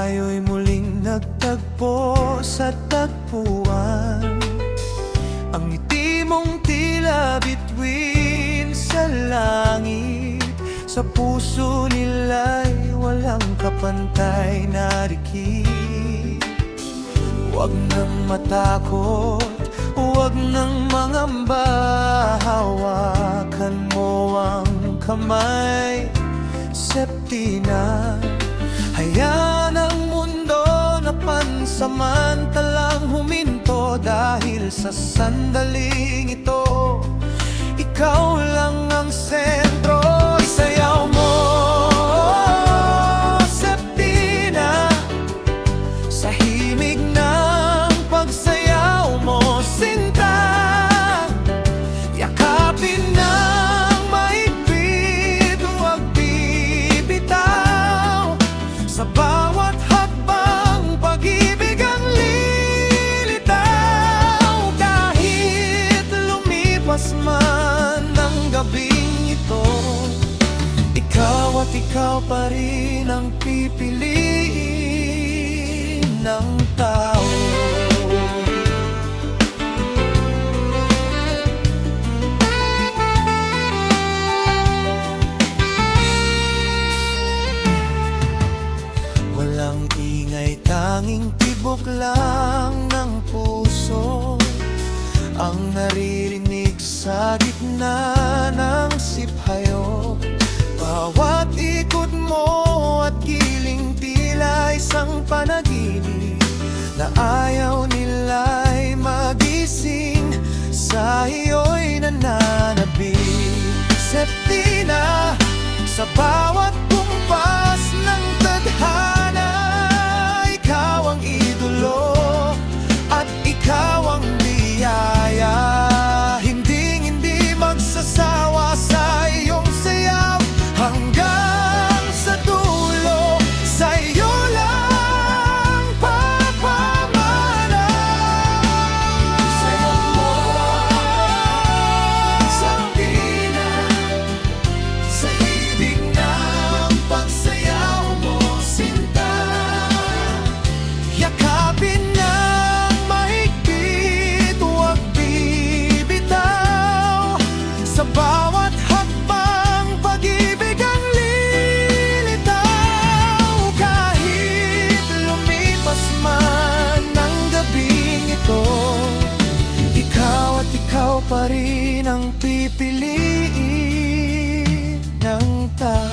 tayo'y muling nagtagpo sa tagpuan. Ang ngiti mong tila bituin sa langit, sa puso nila'y walang kapantay na dikit. Huwag nang matakot, huwag nang mangamba, hawakan mo ang kamay, Septina. Hayaan ang mundo na pansamantalang huminto, dahil sa sandaling ito, ikaw lang ang sentro. Isayaw mo, Septina, sa himig ng pagsayaw mo, sinta. Yakapin ng mahigpit, huwag bibitaw. Sa bawat hakbang, pag-ibig ang lilitaw. Kahit lumipas man ang gabing ito, ikaw at ikaw pa rin ang pipiliin ng tao. Walang ingay, tanging tibok lang ng puso ang naririnig sa gitna ng siphayo. Bawat ikot mo at giling tila isang panaginip na ayaw nila'y magising, sa iyo'y nananabik. Septina, sa bawat kumpas ng tadhana, ikaw ang idolo at ikaw ang biyaya. Hindi magsasawa sa iyong sayaw, hanggang sa dulo, sa iyo lang papamana. Sayaw mo, Septina, sa ibig ng pagsayaw mo, sinta. Yakapin ng mahigpit, huwag bibitaw. Sa bawat hakbang, pag-ibig ang lilitaw. Kahit lumipas man ang gabing ito, ikaw at ikaw pa rin ang pipiliin ng tao.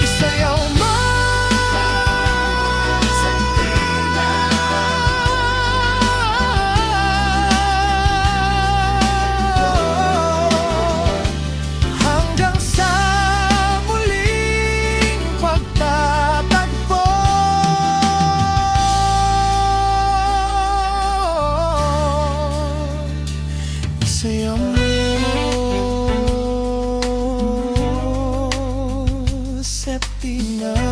Isayaw mo, Septina, hanggang sa muling pagtatagpo. Isayaw mo, Septina.